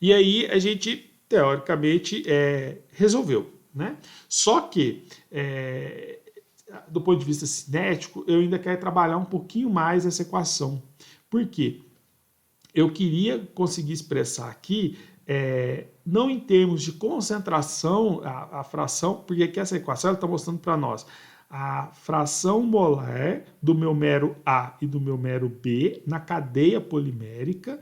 E aí a gente, teoricamente, resolveu, né? Só que do ponto de vista cinético, eu ainda quero trabalhar um pouquinho mais essa equação. Por quê? Eu queria conseguir expressar aqui, não em termos de concentração, a fração, porque aqui essa equação está mostrando para nós a fração molar do meu mero A e do meu mero B na cadeia polimérica,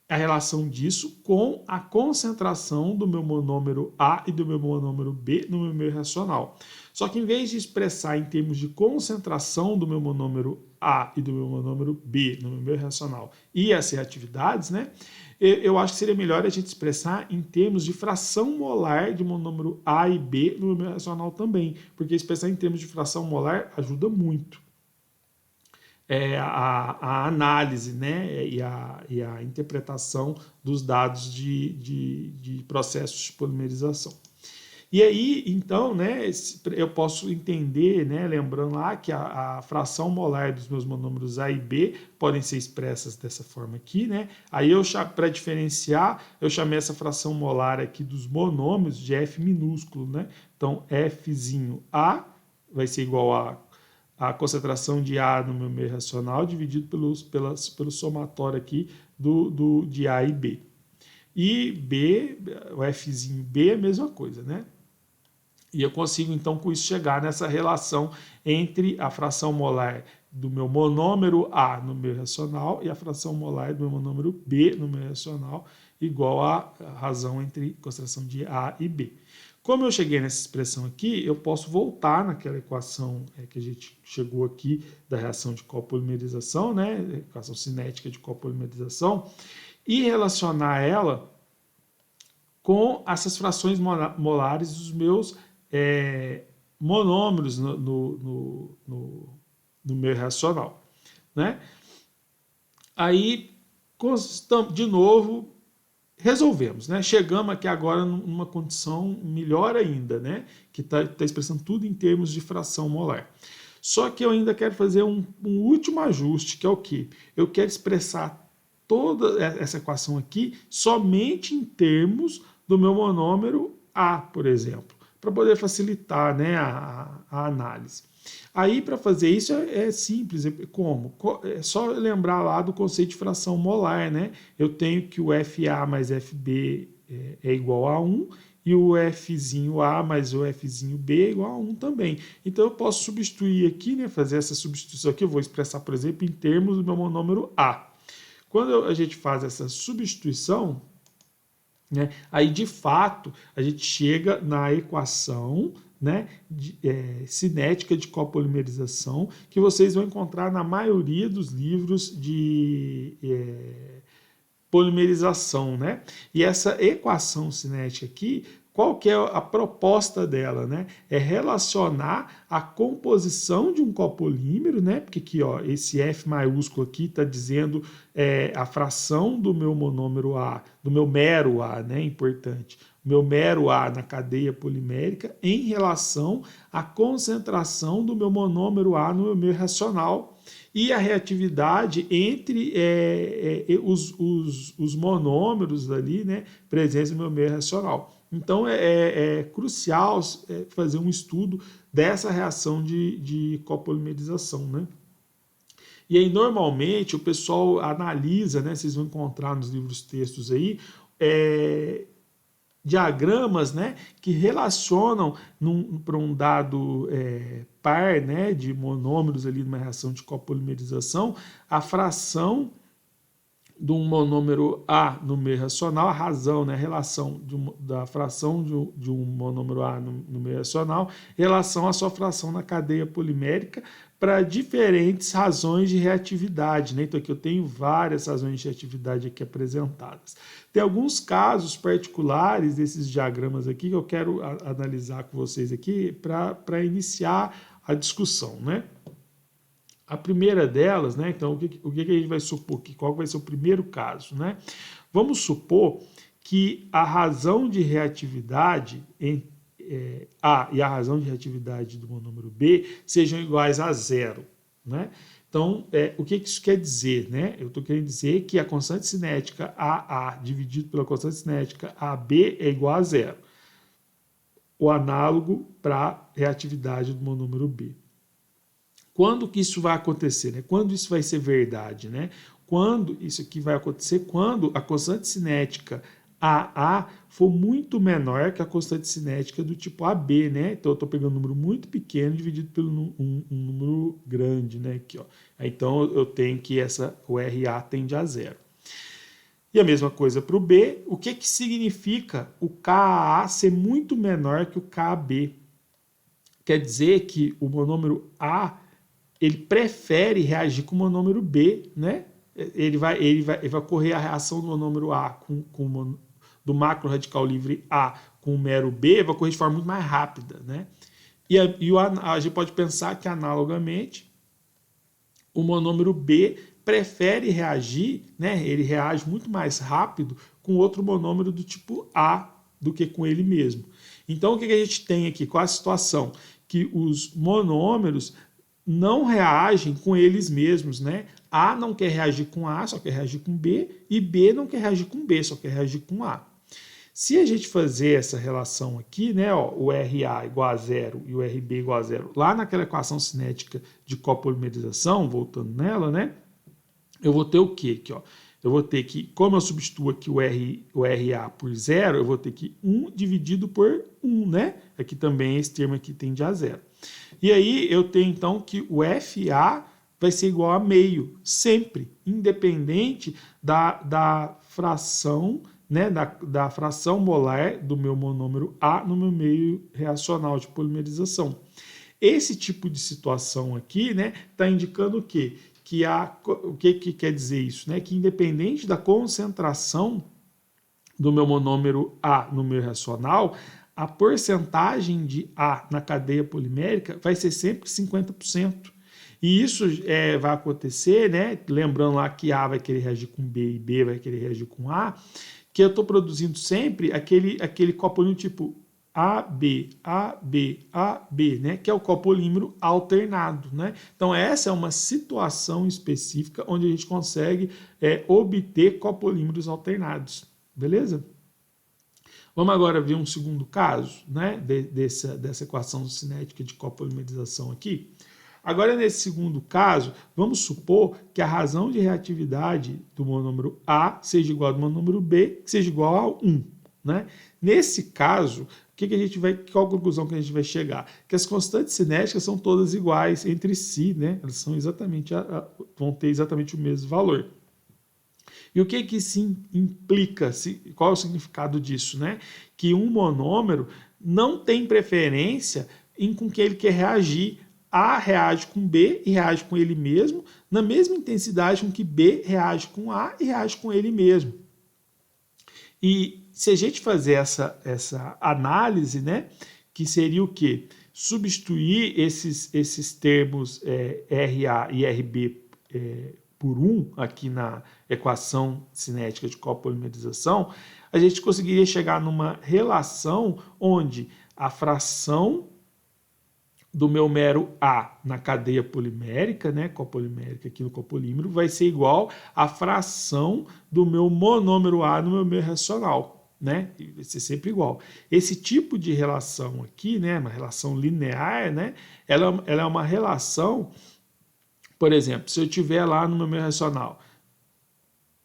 a relação disso com a concentração do meu monômero A e do meu monômero B no meu meio racional. Só que em vez de expressar em termos de concentração do meu monômero A e do meu monômero B no meu meio racional e as reatividades, né, eu acho que seria melhor a gente expressar em termos de fração molar de monômero A e B no meu meio racional também, porque expressar em termos de fração molar ajuda muito. A análise, né, e a interpretação dos dados de processos de polimerização. E aí, então, né, eu posso entender, né, lembrando lá que a fração molar dos meus monômeros A e B podem ser expressas dessa forma aqui, né? Aí para diferenciar, eu chamei essa fração molar aqui dos monômeros de F minúsculo, né? Então, Fzinho A vai ser igual a concentração de A no meu meio racional dividido pelo somatório aqui de A e B. E B, o Fzinho B é a mesma coisa, né? E eu consigo, então, com isso, chegar nessa relação entre a fração molar do meu monômero A no meio racional e a fração molar do meu monômero B no meio racional, igual à razão entre concentração de A e B. Como eu cheguei nessa expressão aqui, eu posso voltar naquela equação que a gente chegou aqui da reação de copolimerização, né? Equação cinética de copolimerização, e relacionar ela com essas frações molares dos meus monômeros no meio racional, né? Aí, de novo, resolvemos, né? Chegamos aqui agora numa condição melhor ainda, né? Que está expressando tudo em termos de fração molar. Só que eu ainda quero fazer um último ajuste, que é o quê? Eu quero expressar toda essa equação aqui somente em termos do meu monômero A, por exemplo, para poder facilitar, né, a análise. Aí, para fazer isso, é simples. Como? É só lembrar lá do conceito de fração molar, né? Eu tenho que o FA mais FB é igual a 1 e o Fzinho A mais o Fzinho B é igual a 1 também. Então, eu posso substituir aqui, né, fazer essa substituição aqui. Eu vou expressar, por exemplo, em termos do meu monômero A. Quando a gente faz essa substituição, né? Aí, de fato, a gente chega na equação, né, cinética de copolimerização, que vocês vão encontrar na maioria dos livros de polimerização, né? E essa equação cinética aqui, qual que é a proposta dela, né? É relacionar a composição de um copolímero, né? Porque aqui, ó, esse F maiúsculo aqui está dizendo a fração do meu monômero A, do meu mero A, né? Importante. O meu mero A na cadeia polimérica em relação à concentração do meu monômero A no meu meio racional e a reatividade entre os monômeros ali, né, presentes no meu meio racional. Então é crucial fazer um estudo dessa reação de copolimerização, né? E aí, normalmente, o pessoal analisa, né? Vocês vão encontrar nos livros textos aí, diagramas, né, que relacionam para um dado par, né, de monômeros ali numa reação de copolimerização, a fração de um monômero A no meio racional, a razão, né, a relação da fração de um monômero A no meio racional, em relação à sua fração na cadeia polimérica, para diferentes razões de reatividade, né? Então aqui eu tenho várias razões de reatividade aqui apresentadas. Tem alguns casos particulares desses diagramas aqui que eu quero analisar com vocês aqui para iniciar a discussão, né? A primeira delas, né? Então, o que a gente vai supor aqui? Qual vai ser o primeiro caso, né? Vamos supor que a razão de reatividade A e a razão de reatividade do monômero B sejam iguais a zero, né? Então, o que isso quer dizer, né? Eu estou querendo dizer que a constante cinética AA dividido pela constante cinética AB é igual a zero. O análogo para a reatividade do monômero B. Quando que isso vai acontecer, né? Quando isso vai ser verdade, né? Quando isso aqui vai acontecer? Quando a constante cinética AA for muito menor que a constante cinética do tipo AB, né? Então eu estou pegando um número muito pequeno dividido pelo um número grande, né? Aqui, ó. Então eu tenho que o RA tende a zero. E a mesma coisa para o B. O que significa o KA ser muito menor que o KB? Quer dizer que o monômero A ele prefere reagir com o monômero B, né? Ele vai correr a reação do monômero A do macro radical livre A com o mero B, vai correr de forma muito mais rápida, né? E a gente pode pensar que, analogamente, o monômero B prefere reagir, né? Ele reage muito mais rápido com outro monômero do tipo A do que com ele mesmo. Então, o que a gente tem aqui? Qual a situação? Que os monômeros não reagem com eles mesmos, né? A não quer reagir com A, só quer reagir com B, e B não quer reagir com B, só quer reagir com A. Se a gente fazer essa relação aqui, né, ó, o RA igual a zero e o RB igual a zero, lá naquela equação cinética de copolimerização, voltando nela, né, eu vou ter o quê aqui, ó? Eu vou ter que, como eu substituo aqui o RA por zero, eu vou ter que 1 dividido por 1, né? Aqui também esse termo aqui tende a zero. E aí eu tenho então que o FA vai ser igual a meio, sempre, independente da fração, né, da fração molar do meu monômero A no meu meio reacional de polimerização. Esse tipo de situação aqui, né, está indicando o quê? O que quer dizer isso? Né? Que independente da concentração do meu monômero A no meio reacional, a porcentagem de A na cadeia polimérica vai ser sempre 50%. E isso vai acontecer, né? Lembrando lá que A vai querer reagir com B e B vai querer reagir com A, que eu estou produzindo sempre aquele copolímero tipo AB, AB, AB, né? Que é o copolímero alternado, né? Então essa é uma situação específica onde a gente consegue obter copolímeros alternados, beleza? Vamos agora ver um segundo caso, né? Dessa equação cinética de copolimerização aqui. Agora, nesse segundo caso, vamos supor que a razão de reatividade do monômero A seja igual ao do monômero B, que seja igual a 1, né? Nesse caso, qual a conclusão que a gente vai chegar? Que as constantes cinéticas são todas iguais entre si, né? Elas são vão ter exatamente o mesmo valor. E o que isso implica? Qual é o significado disso? Né? Que um monômero não tem preferência em com que ele quer reagir. A reage com B e reage com ele mesmo, na mesma intensidade com que B reage com A e reage com ele mesmo. E se a gente fazer essa análise, né, que seria o quê? Substituir esses termos RA e RB por 1 aqui na equação cinética de copolimerização, a gente conseguiria chegar numa relação onde a fração do meu mero A na cadeia polimérica, né, copolimérica aqui no copolímero, vai ser igual à fração do meu monômero A no meu meio reacional, né? Vai ser sempre igual. Esse tipo de relação aqui, né, uma relação linear, né, ela é uma relação, por exemplo, se eu tiver lá no meu meio reacional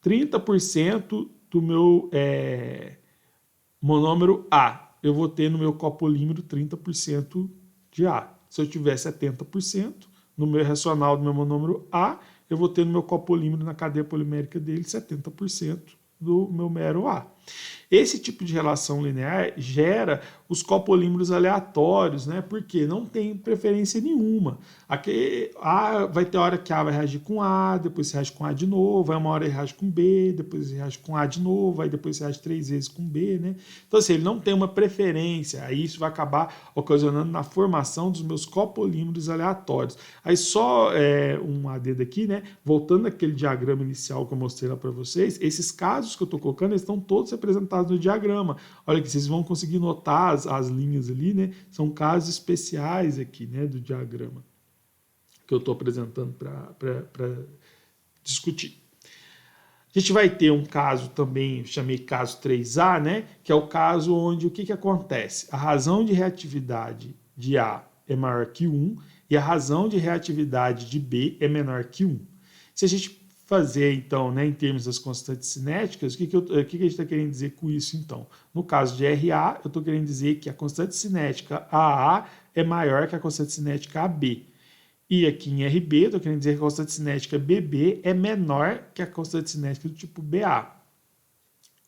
30% do meu monômero A, eu vou ter no meu copolímero 30% de A. Se eu tiver 70% no meu racional do meu monômero A, eu vou ter no meu copolímero na cadeia polimérica dele 70% do meu mero A. Esse tipo de relação linear gera os copolímeros aleatórios, né? Porque não tem preferência nenhuma. Aqui, vai ter hora que A vai reagir com A, depois reage com A de novo, aí uma hora ele reage com B, depois reage com A de novo, aí depois reage 3 vezes com B, né? Então, assim, ele não tem uma preferência, aí isso vai acabar ocasionando na formação dos meus copolímeros aleatórios. Aí só um adendo aqui, né? Voltando àquele diagrama inicial que eu mostrei lá para vocês, esses casos que eu estou colocando, eles estão todos representados no diagrama. Olha que vocês vão conseguir notar as linhas ali, né? São casos especiais aqui, né, do diagrama que eu estou apresentando para discutir. A gente vai ter um caso também, eu chamei caso 3A, né, que é o caso onde o que acontece? A razão de reatividade de A é maior que 1 e a razão de reatividade de B é menor que 1. Se a gente fazer, então, né, em termos das constantes cinéticas, o que a gente está querendo dizer com isso, então? No caso de RA, eu estou querendo dizer que a constante cinética AA é maior que a constante cinética AB. E aqui em RB, eu estou querendo dizer que a constante cinética BB é menor que a constante cinética do tipo BA.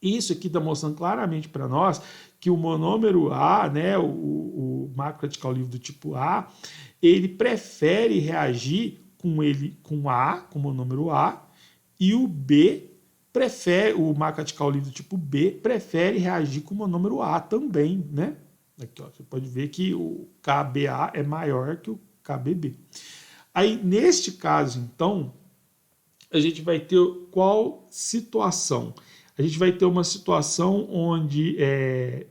Isso aqui está mostrando claramente para nós que o monômero A, né, o macroradical livre do tipo A, ele prefere reagir com A, com o monômero A, e o B prefere, o macroradical livre do tipo B, prefere reagir com o monômero A também, né? Aqui, ó, você pode ver que o KBA é maior que o KBB. Aí, neste caso, então, a gente vai ter qual situação? A gente vai ter uma situação onde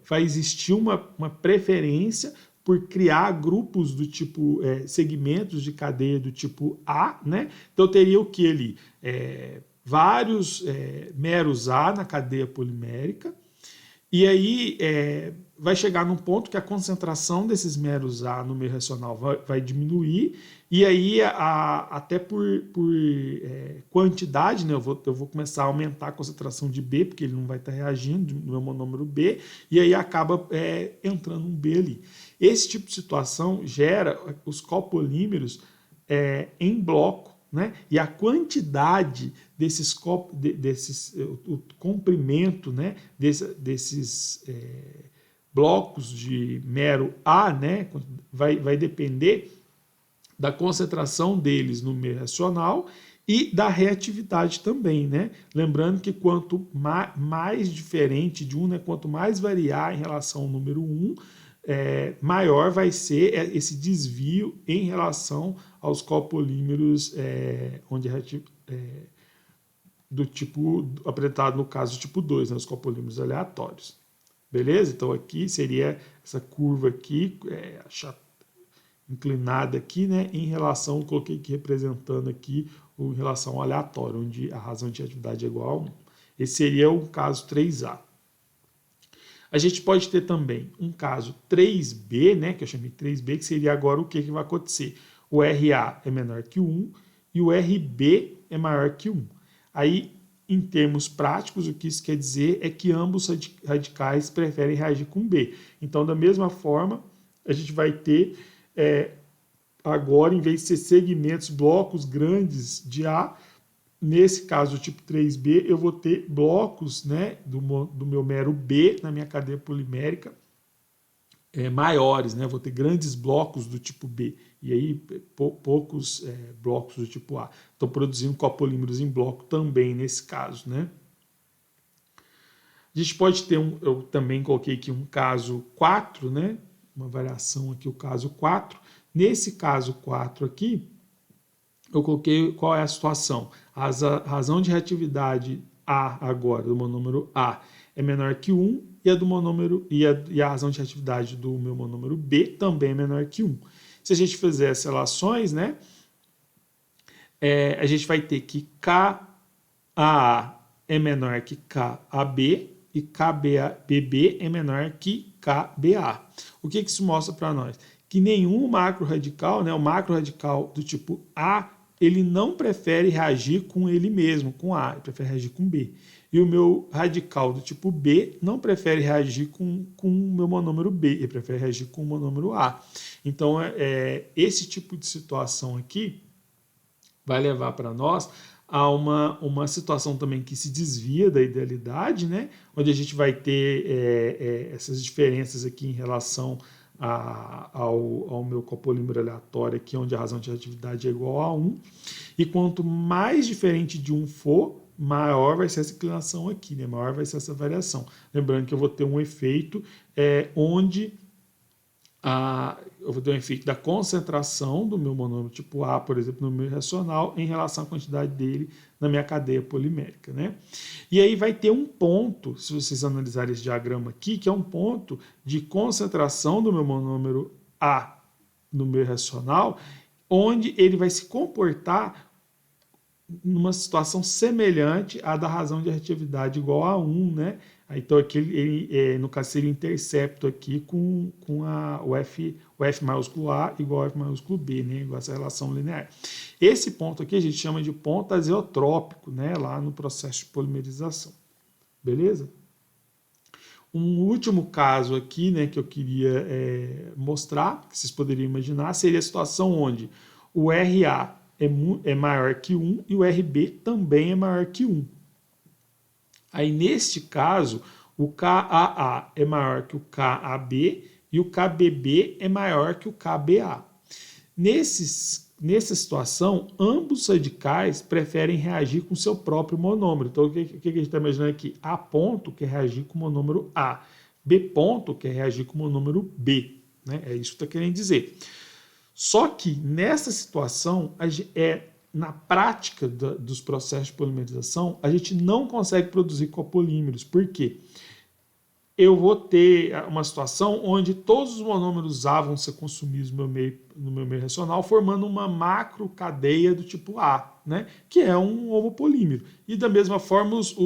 vai existir uma preferência por criar grupos do tipo, segmentos de cadeia do tipo A, né? Então eu teria o que ali? Vários meros A na cadeia polimérica, e aí vai chegar num ponto que a concentração desses meros A no meio reacional vai diminuir, e aí até por quantidade, né, eu vou começar a aumentar a concentração de B, porque ele não vai estar reagindo no meu monômero B, e aí acaba entrando um B ali. Esse tipo de situação gera os copolímeros em bloco, né? E a quantidade o comprimento, né, desses blocos de mero A, né, vai depender da concentração deles no meio reacional e da reatividade também, né? Lembrando que quanto mais diferente de um, né, quanto mais variar em relação ao número 1, maior vai ser esse desvio em relação aos copolímeros onde do tipo apresentado no caso tipo 2, né, os copolímeros aleatórios. Beleza? Então aqui seria essa curva aqui, inclinada aqui, né, em relação, coloquei aqui representando aqui em relação ao aleatório, onde a razão de atividade é igual a 1. Esse seria o caso 3A. A gente pode ter também um caso 3B, né, que eu chamei 3B, que seria agora o que vai acontecer? O RA é menor que 1 e o RB é maior que 1. Aí, em termos práticos, o que isso quer dizer é que ambos radicais preferem reagir com B. Então, da mesma forma, a gente vai ter agora, em vez de ser segmentos, blocos grandes de A, nesse caso do tipo 3B, eu vou ter blocos, né, do meu mero B na minha cadeia polimérica maiores, né? Vou ter grandes blocos do tipo B e aí poucos blocos do tipo A. Estou produzindo copolímeros em bloco também nesse caso, né? A gente pode ter eu também coloquei aqui um caso 4, né? Uma variação aqui, o caso 4. Nesse caso 4 aqui, eu coloquei qual é a situação. A razão de reatividade A agora, do monômero A, é menor que 1 e a do monômero e a razão de reatividade do meu monômero B também é menor que 1. Se a gente fizer as relações, né, a gente vai ter que KAA é menor que KAB e KBB é menor que KBA. O que isso mostra para nós? Que nenhum macro-radical, né, o macro-radical do tipo A, ele não prefere reagir com ele mesmo, com A, ele prefere reagir com B. E o meu radical do tipo B não prefere reagir com o meu monômero B, ele prefere reagir com o monômero A. Então, esse tipo de situação aqui vai levar para nós a uma situação também que se desvia da idealidade, né? Onde a gente vai ter essas diferenças aqui em relação ao meu copolímero aleatório aqui, onde a razão de reatividade é igual a 1. E quanto mais diferente de 1 for, maior vai ser essa inclinação aqui, né? Maior vai ser essa variação. Lembrando que eu vou ter um efeito onde eu vou ter um efeito da concentração do meu monômero tipo A, por exemplo, no meu racional, em relação à quantidade dele na minha cadeia polimérica, né? E aí vai ter um ponto, se vocês analisarem esse diagrama aqui, que é um ponto de concentração do meu monômero A no meu racional, onde ele vai se comportar numa situação semelhante à da razão de reatividade igual a 1, né? Então aqui no caso seria o intercepto aqui com o F maiúsculo A igual a F maiúsculo B, né? Igual a essa relação linear. Esse ponto aqui a gente chama de ponto azeotrópico, né? Lá no processo de polimerização. Beleza? Um último caso aqui, né, que eu queria mostrar, que vocês poderiam imaginar, seria a situação onde o RA é maior que 1 e o RB também é maior que 1. Aí, neste caso, o KAA é maior que o KAB e o KBB é maior que o KBA. Nessa situação, ambos radicais preferem reagir com seu próprio monômero. Então, o que a gente está imaginando aqui? A ponto quer reagir com o monômero A, B ponto quer reagir com o monômero B. Né? É isso que está querendo dizer. Só que nessa situação, na prática dos processos de polimerização, a gente não consegue produzir copolímeros. Por quê? Eu vou ter uma situação onde todos os monômeros A vão ser consumidos no meu meio racional, formando uma macro cadeia do tipo A, né? Que é um homopolímero. E da mesma forma, os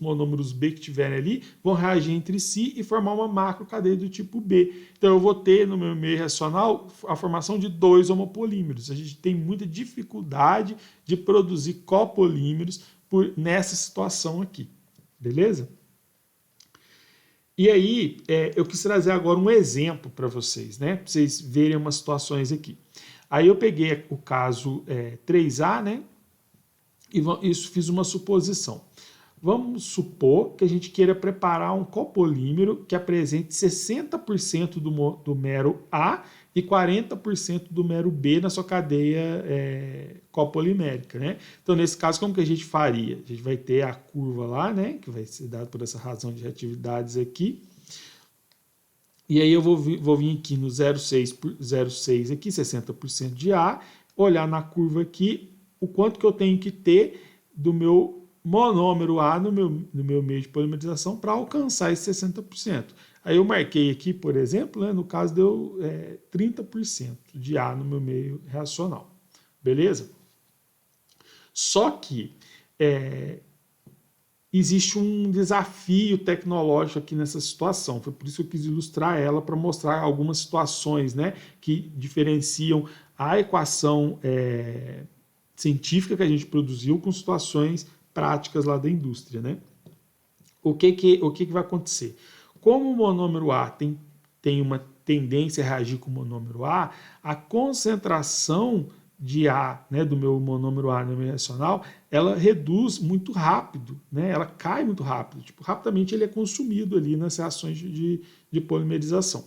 monômeros B que tiverem ali vão reagir entre si e formar uma macro cadeia do tipo B. Então eu vou ter no meu meio racional a formação de 2 homopolímeros. A gente tem muita dificuldade de produzir copolímeros nessa situação aqui. Beleza? E aí, eu quis trazer agora um exemplo para vocês, né? Para vocês verem umas situações aqui. Aí eu peguei o caso 3A, né? E fiz uma suposição. Vamos supor que a gente queira preparar um copolímero que apresente 60% do mero A e 40% do mero B na sua cadeia copolimérica, né? Então, nesse caso, como que a gente faria? A gente vai ter a curva lá, né? Que vai ser dada por essa razão de reatividades aqui. E aí eu vou vir aqui no 0,6 aqui, 60% de A, olhar na curva aqui o quanto que eu tenho que ter do meu monômero A no meu meio de polimerização para alcançar esse 60%. Aí eu marquei aqui, por exemplo, né, no caso deu 30% de A no meu meio reacional. Beleza? Só que existe um desafio tecnológico aqui nessa situação. Foi por isso que eu quis ilustrar ela para mostrar algumas situações, né, que diferenciam a equação científica que a gente produziu com situações práticas lá da indústria, né? O que vai acontecer? Como o monômero A tem uma tendência a reagir com o monômero A, a concentração de A, né, do meu monômero A no meu reacional, ela reduz muito rápido, né, ela cai muito rápido, tipo, rapidamente ele é consumido ali nas reações de polimerização.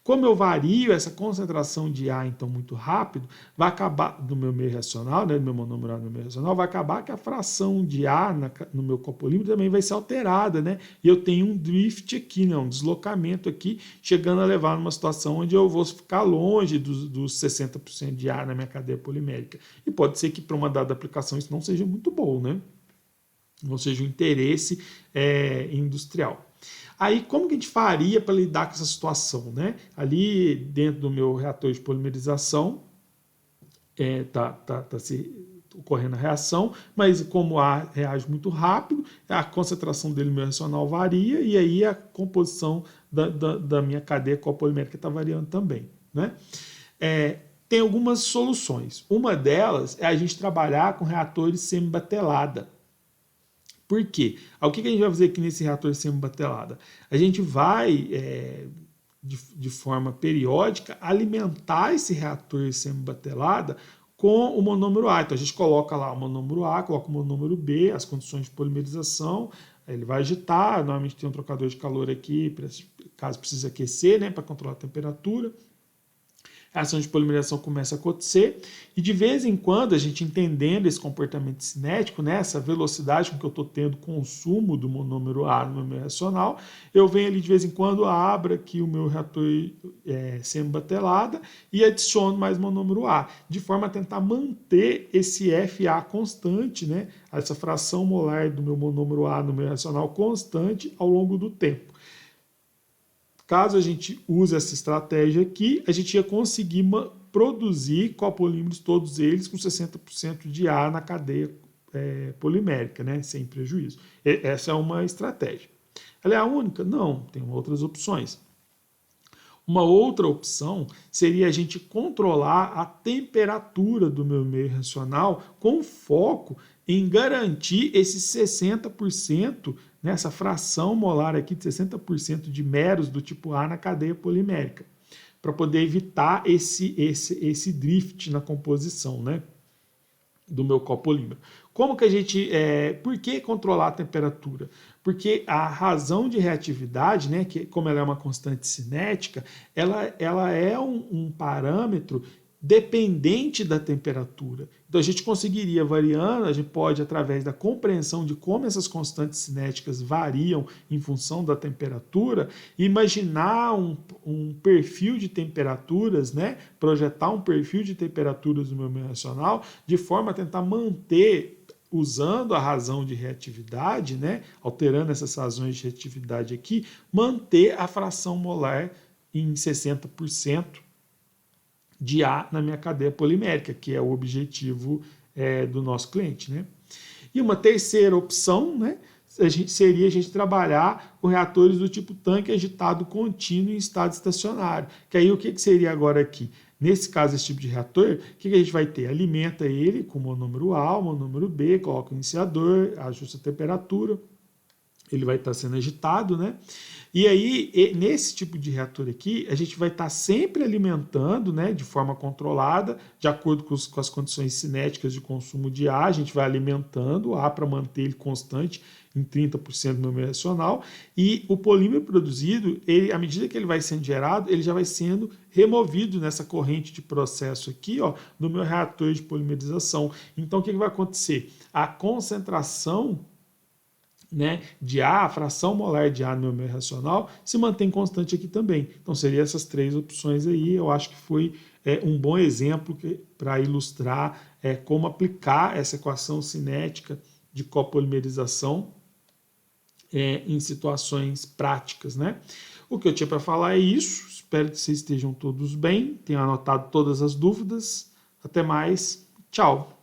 Como eu vario essa concentração de A, então, muito rápido, vai acabar, do meu meio reacional, né, do meu monômero A no meu reacional, vai acabar que a fração de A no meu copolímero também vai ser alterada, né, e eu tenho um drift aqui, né, um deslocamento aqui, chegando a levar numa situação onde eu vou ficar longe dos 60% de A na minha cadeia polimérica. E pode ser que para uma dada aplicação isso não seja muito bom, né, não seja um interesse industrial. Aí, como que a gente faria para lidar com essa situação, né? Ali dentro do meu reator de polimerização, tá se ocorrendo a reação, mas como A reage muito rápido, a concentração dele no meu reacional varia e aí a composição da minha cadeia copolimérica está variando também, né? Tem algumas soluções. Uma delas é a gente trabalhar com reatores semi-batelada. Por quê? O que a gente vai fazer aqui nesse reator semi-batelada? A gente vai, de forma periódica, alimentar esse reator semi-batelada com o monômero A. Então a gente coloca lá o monômero A, coloca o monômero B, as condições de polimerização, ele vai agitar, normalmente tem um trocador de calor aqui, caso precise aquecer, né, para controlar a temperatura. A ação de polimerização começa a acontecer e de vez em quando a gente entendendo esse comportamento cinético, né, essa velocidade com que eu estou tendo consumo do monômero A no meu reacional, eu venho ali de vez em quando, abro aqui o meu reator semi-batelada e adiciono mais monômero A, de forma a tentar manter esse FA constante, né, essa fração molar do meu monômero A no meu reacional constante ao longo do tempo. Caso a gente use essa estratégia aqui, a gente ia conseguir produzir copolímeros, todos eles, com 60% de A na cadeia polimérica, né? Sem prejuízo. Essa é uma estratégia. Ela é a única? Não, tem outras opções. Uma outra opção seria a gente controlar a temperatura do meu meio reacional com foco em garantir esses 60%, nessa fração molar aqui de 60% de meros do tipo A na cadeia polimérica, para poder evitar esse drift na composição, né, do meu copolímero. Como que a gente... por que controlar a temperatura? Porque a razão de reatividade, né, que como ela é uma constante cinética, ela é um parâmetro dependente da temperatura. Então a gente conseguiria variando, a gente pode, através da compreensão de como essas constantes cinéticas variam em função da temperatura, imaginar um perfil de temperaturas, né? Projetar um perfil de temperaturas no meu meio reacional, de forma a tentar manter, usando a razão de reatividade, né? Alterando essas razões de reatividade aqui, manter a fração molar em 60%, de A na minha cadeia polimérica, que é o objetivo do nosso cliente, né? E uma terceira opção, né, seria a gente trabalhar com reatores do tipo tanque agitado contínuo em estado estacionário. Que aí o que seria agora aqui? Nesse caso, esse tipo de reator, o que a gente vai ter? Alimenta ele com o monômero A, o monômero B, coloca o iniciador, ajusta a temperatura, ele vai estar sendo agitado, né? E aí, nesse tipo de reator aqui, a gente vai estar sempre alimentando, né, de forma controlada, de acordo com as condições cinéticas de consumo de ar, a gente vai alimentando o ar para manter ele constante em 30% no meu reacional, e o polímero produzido, à medida que ele vai sendo gerado, ele já vai sendo removido nessa corrente de processo aqui, ó, no meu reator de polimerização. Então, o que vai acontecer? A concentração, né, de A, a fração molar de A no meu meio reacional, se mantém constante aqui também. Então, seriam essas três opções aí. Eu acho que foi um bom exemplo para ilustrar como aplicar essa equação cinética de copolimerização em situações práticas, né? O que eu tinha para falar é isso. Espero que vocês estejam todos bem, tenham anotado todas as dúvidas. Até mais. Tchau.